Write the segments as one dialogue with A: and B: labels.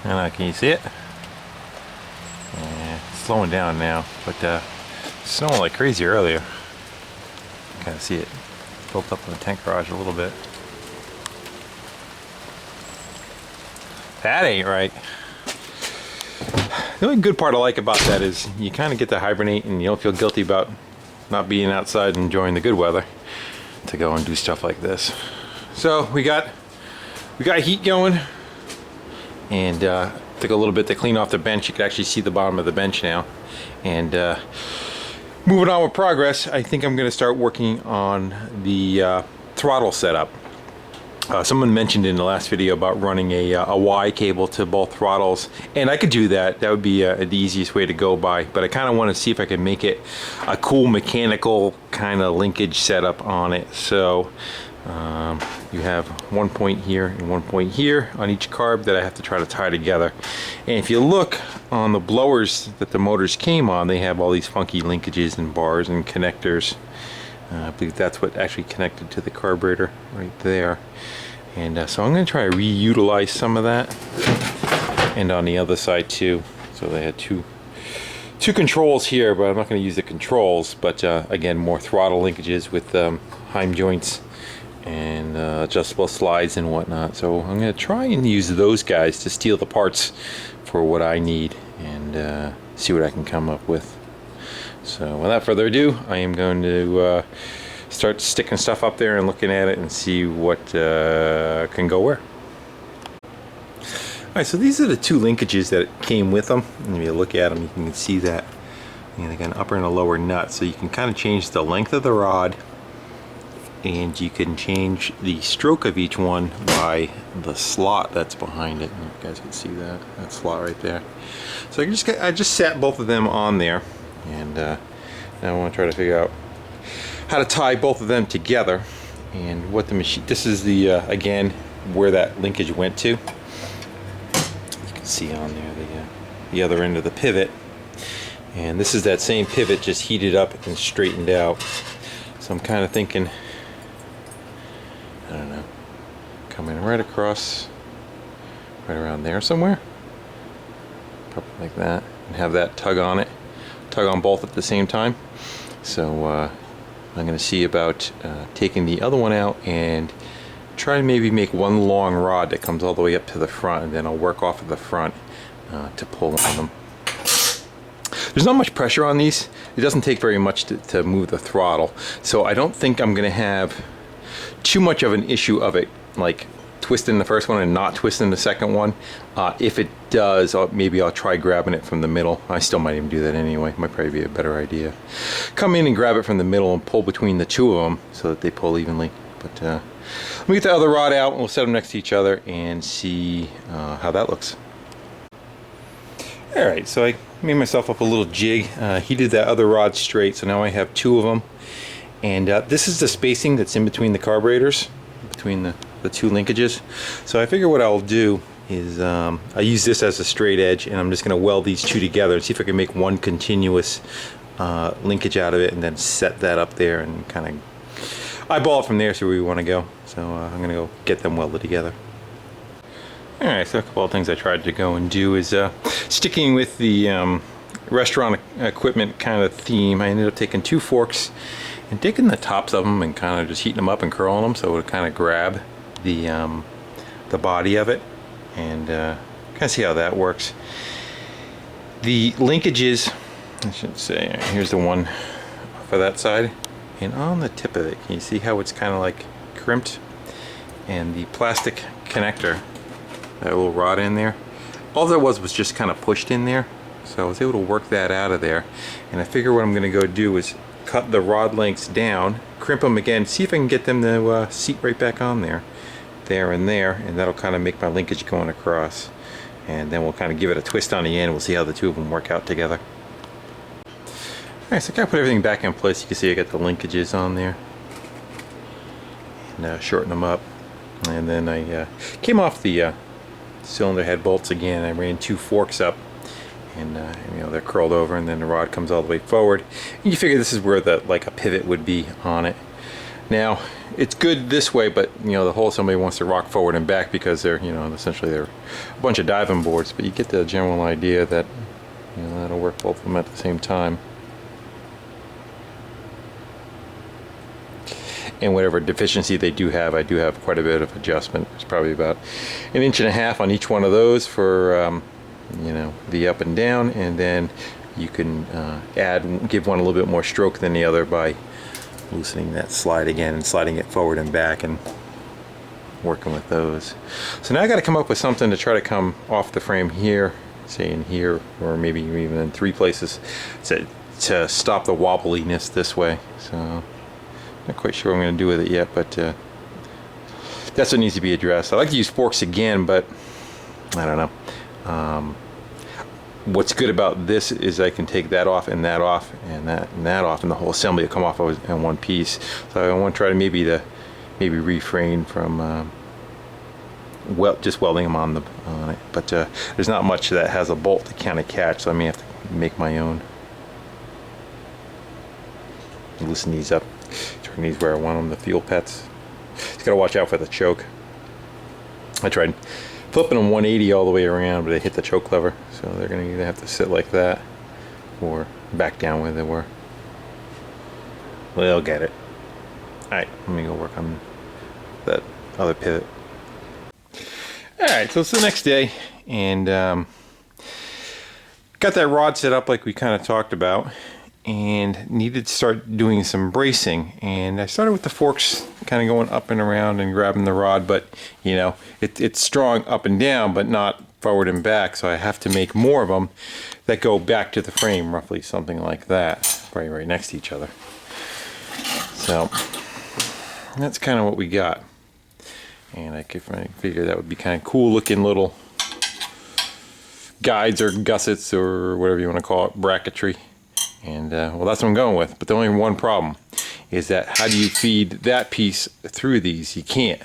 A: I don't know, can you see it? Yeah, it's slowing down now, but snowing like crazy earlier. Kind of see it built up in the tank garage a little bit. That ain't right. The only good part I like about that is you kind of get to hibernate and you don't feel guilty about not being outside and enjoying the good weather to go and do stuff like this. So we got heat going, and took a little bit to clean off the bench. You can actually see the bottom of the bench now. And moving on with progress, I think I'm going to start working on the throttle setup. Someone mentioned in the last video about running a Y cable to both throttles, and I could do that. That would be the easiest way to go by, but I kind of want to see if I can make it a cool mechanical kind of linkage setup on it. So you have one point here and one point here on each carb that I have to try to tie together. And if you look on the blowers that the motors came on, they have all these funky linkages and bars and connectors. I believe that's what actually connected to the carburetor right there. And so I'm going to try to reutilize some of that, and on the other side too. So they had two controls here, but I'm not going to use the controls, but again, more throttle linkages with Heim joints and adjustable slides and whatnot. So I'm going to try and use those guys to steal the parts for what I need, and see what I can come up with. So without further ado, I am going to start sticking stuff up there and looking at it and see what can go where. Alright, so these are the two linkages that came with them. And if you look at them, you can see that they got an upper and a lower nut. So you can kind of change the length of the rod, and you can change the stroke of each one by the slot that's behind it. And you guys can see that slot right there. So I just sat both of them on there. And now I want to try to figure out how to tie both of them together, and what the machine. This is the again where that linkage went to. You can see on there the other end of the pivot, and this is that same pivot just heated up and straightened out. So I'm kind of thinking, I don't know, coming right across, right around there somewhere, probably like that, and have that tug on it. Tug on both at the same time. So I'm going to see about taking the other one out and try to maybe make one long rod that comes all the way up to the front, and then I'll work off of the front to pull on them. There's not much pressure on these. It doesn't take very much to move the throttle, so I don't think I'm going to have too much of an issue of it like twisting the first one and not twisting the second one. If it does, maybe I'll try grabbing it from the middle. I still might even do that anyway. Might probably be a better idea. Come in and grab it from the middle and pull between the two of them so that they pull evenly. But let me get the other rod out and we'll set them next to each other and see how that looks. Alright, so I made myself up a little jig. Heated that other rod straight, so now I have two of them. And this is the spacing that's in between the carburetors, between the two linkages. So I figure what I'll do is I use this as a straight edge, and I'm just going to weld these two together and see if I can make one continuous linkage out of it, and then set that up there and kind of eyeball it from there, see where we want to go. So I'm going to go get them welded together. Alright, so a couple of things I tried to go and do is sticking with the restaurant equipment kind of theme. I ended up taking two forks and taking the tops of them and kind of just heating them up and curling them so it would kind of grab the body of it, and kind of see how that works. The linkages, I should say, here's the one for that side, and on the tip of it, can you see how it's kind of like crimped? And the plastic connector, that little rod in there, all that was just kind of pushed in there, so I was able to work that out of there. And I figure what I'm going to go do is cut the rod lengths down, crimp them again, see if I can get them to seat right back on there, and that'll kind of make my linkage going across. And then we'll kind of give it a twist on the end. We'll see how the two of them work out together. Alright, so I gotta put everything back in place. You can see I got the linkages on there, and shorten them up. And then I came off the cylinder head bolts again. I ran two forks up, and you know, they're curled over, and then the rod comes all the way forward. And you figure this is where like a pivot would be on it. Now, it's good this way, but you know the whole assembly wants to rock forward and back because they're, you know, essentially they're a bunch of diving boards. But you get the general idea that, you know, that'll work both of them at the same time. And whatever deficiency they do have, I do have quite a bit of adjustment. It's probably about 1.5 inches on each one of those for, you know, the up and down, and then you can give one a little bit more stroke than the other by loosening that slide again and sliding it forward and back and working with those. So now I got to come up with something to try to come off the frame here, say in here, or maybe even in 3 places to stop the wobbliness this way. So not quite sure what I'm going to do with it yet, but that's what needs to be addressed. I like to use forks again, but I don't know. What's good about this is I can take that off and that off and that off, and the whole assembly will come off in one piece. So I want to try to maybe refrain from just welding them on it. But there's not much that has a bolt to kind of catch, so I may have to make my own. Loosen these up. Turn these where I want them, the fuel pets. Just gotta watch out for the choke. I tried flipping them 180 all the way around, but they hit the choke lever, so they're gonna either have to sit like that or back down where they were. Well, they'll get it. Alright, let me go work on that other pivot. Alright, so it's the next day, and got that rod set up like we kind of talked about, and needed to start doing some bracing. And I started with the forks kind of going up and around and grabbing the rod, but you know, it's strong up and down but not forward and back, so I have to make more of them that go back to the frame, roughly something like that, right next to each other. So that's kind of what we got, and I figure that would be kind of cool looking little guides or gussets or whatever you want to call it, bracketry. And well, that's what I'm going with. But the only one problem is that how do you feed that piece through these? You can't.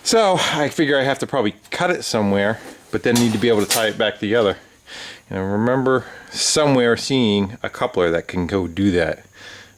A: So I figure I have to probably cut it somewhere, but then need to be able to tie it back together. And I remember somewhere seeing a coupler that can go do that.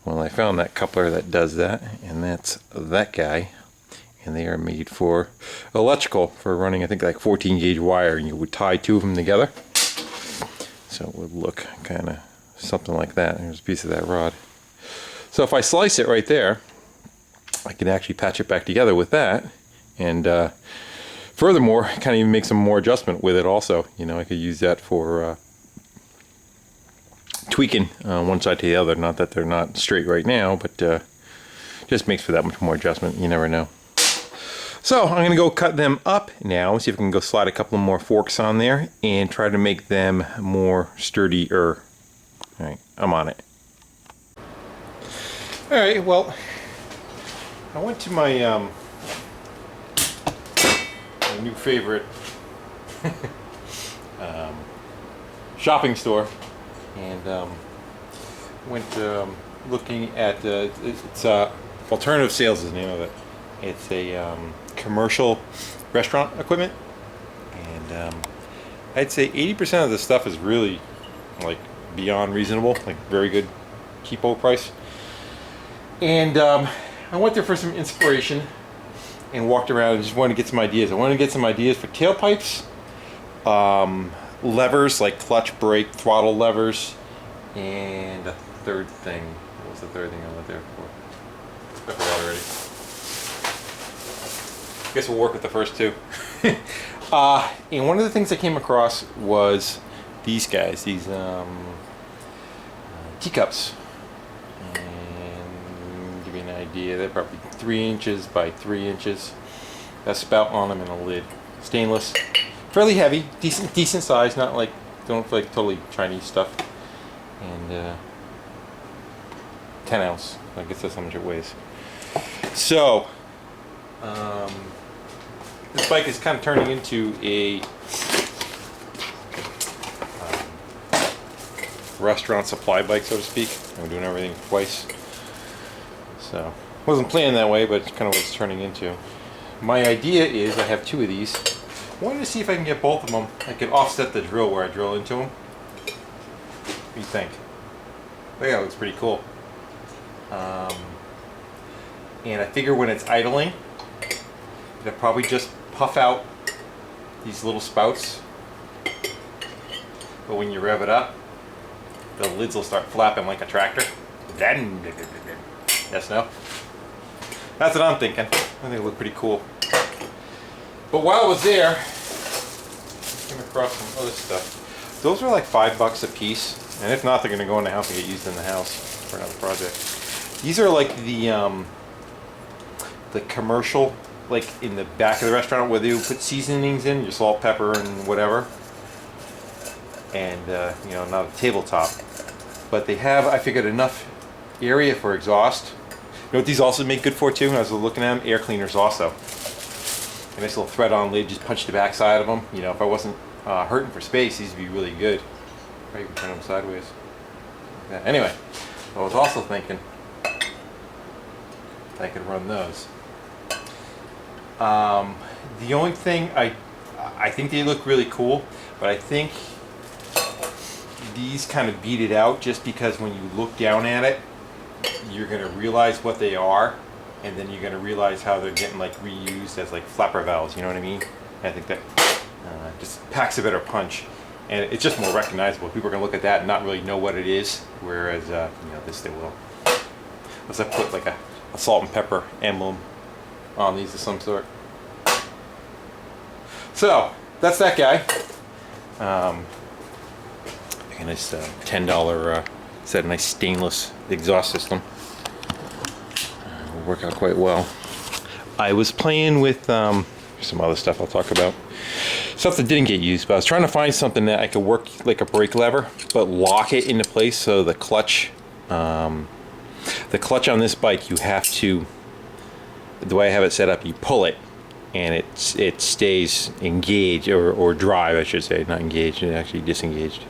A: Well, I found that coupler that does that, and that's that guy. And they are made for electrical, for running, I think, like 14 gauge wire, and you would tie 2 of them together. So it would look kind of something like that. There's a piece of that rod. So if I slice it right there, I can actually patch it back together with that, and furthermore, kind of even make some more adjustment with it also. You know, I could use that for tweaking one side to the other. Not that they're not straight right now, but just makes for that much more adjustment. You never know. So I'm going to go cut them up now, see if I can go slide a couple more forks on there and try to make them more sturdier. Alright, I'm on it. Alright, well, I went to my new favorite shopping store, and went looking at, it's Alternative Sales is the name of it. It's a commercial restaurant equipment, and I'd say 80% of the stuff is really like beyond reasonable, like very good cheapo price. And I went there for some inspiration and walked around and just wanted to get some ideas. I wanted to get some ideas for tailpipes, levers like clutch, brake, throttle levers, and a third thing. What was the third thing I went there for? I forgot already. I guess we'll work with the first 2. And one of the things I came across was these guys, these teacups. And give you an idea, they're probably 3 inches by 3 inches. Got a spout on them and a lid. Stainless, fairly heavy, decent size, not like, don't feel like totally Chinese stuff. And 10 ounce, I guess that's how much it weighs. So, this bike is kind of turning into a restaurant supply bike, so to speak. I'm doing everything twice. So, wasn't planning that way, but it's kind of what it's turning into. My idea is I have 2 of these. I wanted to see if I can get both of them. I could offset the drill where I drill into them. What do you think? I think that looks pretty cool. And I figure when it's idling, it'll probably just puff out these little spouts. But when you rev it up, the lids will start flapping like a tractor. Yes, no? That's what I'm thinking. I think it'll look pretty cool. But while I was there, I came across some other stuff. Those are like $5 a piece. And if not, they're gonna go in the house and get used in the house for another project. These are like the commercial, like in the back of the restaurant where they put seasonings in, your salt, pepper, and whatever. And you know, not a tabletop. But they have, I figured, enough area for exhaust. You know what these also make good for too? When I was looking at them, air cleaners also. A nice little thread-on lid, just punch the back side of them. You know, if I wasn't hurting for space, these would be really good. Or you can turn them sideways. Yeah. Anyway, I was also thinking I could run those. The only thing I think they look really cool, but I think these kind of beat it out just because when you look down at it, you're going to realize what they are, and then you're going to realize how they're getting like reused as like flapper valves, you know what I mean? I think that just packs a better punch, and it's just more recognizable. People are going to look at that and not really know what it is, whereas you know, this they will. Unless I put like a salt and pepper emblem on these of some sort. So that's that guy. A nice $10 set, a nice stainless exhaust system. Will work out quite well. I was playing with some other stuff I'll talk about. Stuff that didn't get used, but I was trying to find something that I could work like a brake lever, but lock it into place so the clutch on this bike, you have to, the way I have it set up, you pull it and it stays engaged, or drive I should say, not engaged, it's actually disengaged.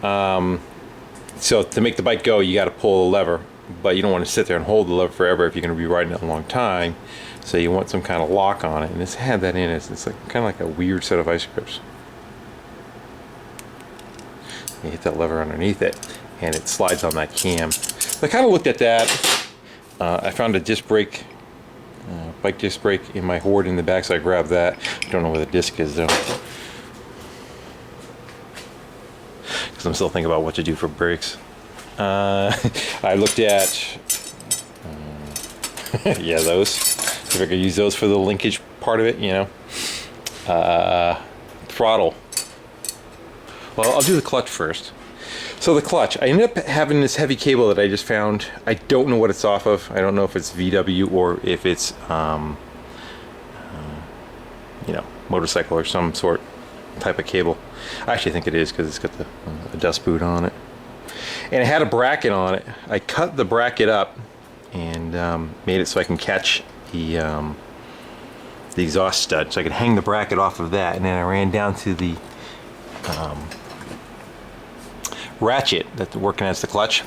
A: So to make the bike go, you got to pull the lever, but you don't want to sit there and hold the lever forever if you're going to be riding it a long time. So you want some kind of lock on it, and this had that in it. It's like kind of like a weird set of vice grips. You hit that lever underneath it, and it slides on that cam. So I kind of looked at that. I found a disc brake, bike disc brake in my hoard in the back, so I grabbed that. I don't know where the disc is though. I'm still thinking about what to do for brakes. I looked at yeah, those. See if I could use those for the linkage part of it, you know. Throttle. Well, I'll do the clutch first. So the clutch, I ended up having this heavy cable that I just found. I don't know what it's off of. I don't know if it's VW or if it's you know, motorcycle or some sort type of cable. I actually think it is because it's got the dust boot on it, and it had a bracket on it. I cut the bracket up and made it so I can catch the exhaust stud, so I could hang the bracket off of that, and then I ran down to the ratchet that's working as the clutch.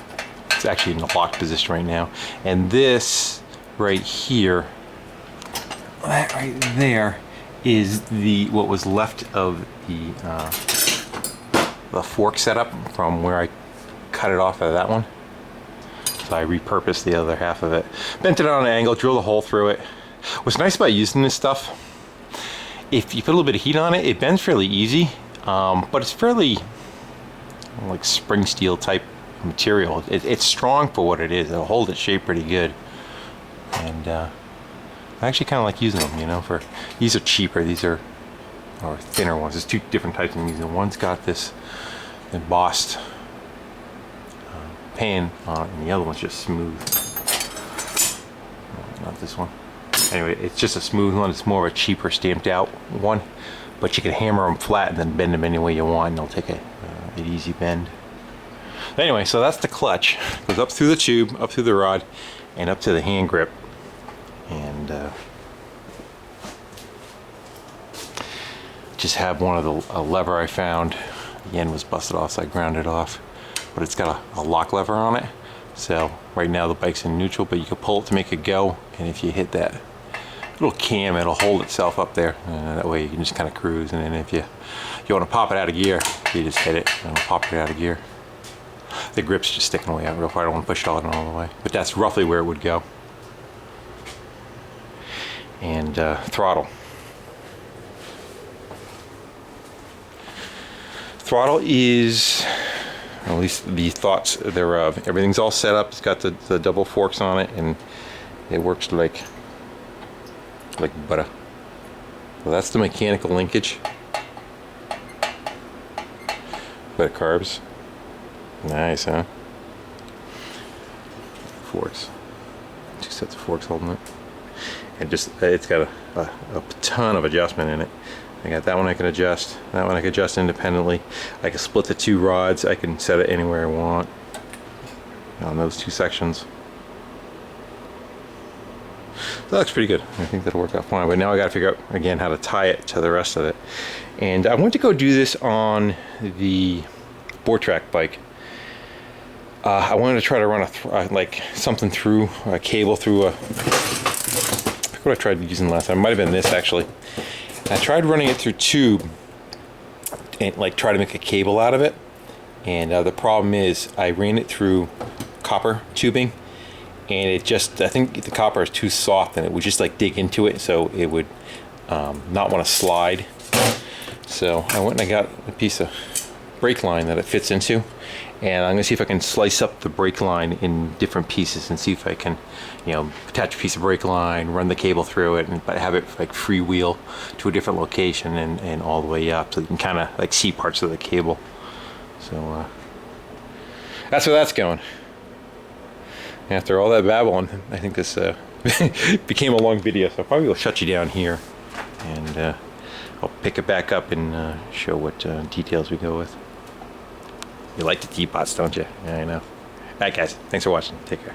A: It's actually in the locked position right now, and this right here, that right there, is what was left of the fork setup from where I cut it off of that one. So I repurposed the other half of it, bent it on an angle, drilled a hole through it. What's nice about using this stuff, if you put a little bit of heat on it, it bends fairly easy, but it's fairly like spring steel type material. It's strong for what it is. It'll hold its shape pretty good, and I actually kind of like using them, you know. These are cheaper. These are thinner ones. There's two different types I'm using. One's got this embossed pan on it, and the other one's just smooth. Not this one. Anyway, it's just a smooth one. It's more of a cheaper stamped out one, but you can hammer them flat and then bend them any way you want, and they'll take an easy bend. Anyway, so that's the clutch. It goes up through the tube, up through the rod, and up to the hand grip. And just have one of a lever I found. The end was busted off, so I ground it off. But it's got a lock lever on it. So right now the bike's in neutral, but you can pull it to make it go. And if you hit that little cam, it'll hold itself up there. That way you can just kind of cruise. And then if you want to pop it out of gear, you just hit it and it'll pop it out of gear. The grip's just sticking away out real far. I don't want to push it all the way, but that's roughly where it would go. and throttle. Throttle is, at least the thoughts thereof, everything's all set up. It's got the double forks on it, and it works like butter. So that's the mechanical linkage. But carbs. Nice, huh? Forks. 2 sets of forks holding it. And just, it's got a ton of adjustment in it. I got that one I can adjust. That one I can adjust independently. I can split the 2 rods. I can set it anywhere I want on those 2 sections. So that looks pretty good. I think that'll work out fine. But now I got to figure out again how to tie it to the rest of it. And I went to go do this on the board track bike. I wanted to try to run like something through a cable through a. I forget what I tried using last time. It might have been this actually. I tried running it through tube and like try to make a cable out of it. And the problem is I ran it through copper tubing, and it just, I think the copper is too soft and it would just like dig into it, so it would not want to slide. So I went and I got a piece of brake line that it fits into, and I'm gonna see if I can slice up the brake line in different pieces and see if I can, you know, attach a piece of brake line, run the cable through it, and have it like freewheel to a different location and all the way up, so you can kind of like see parts of the cable. So that's where that's going. After all that babbling, I think this became a long video, so I probably will shut you down here, and I'll pick it back up and show what details we go with. You like the teapots, don't you? Yeah, I know. Alright guys, thanks for watching. Take care.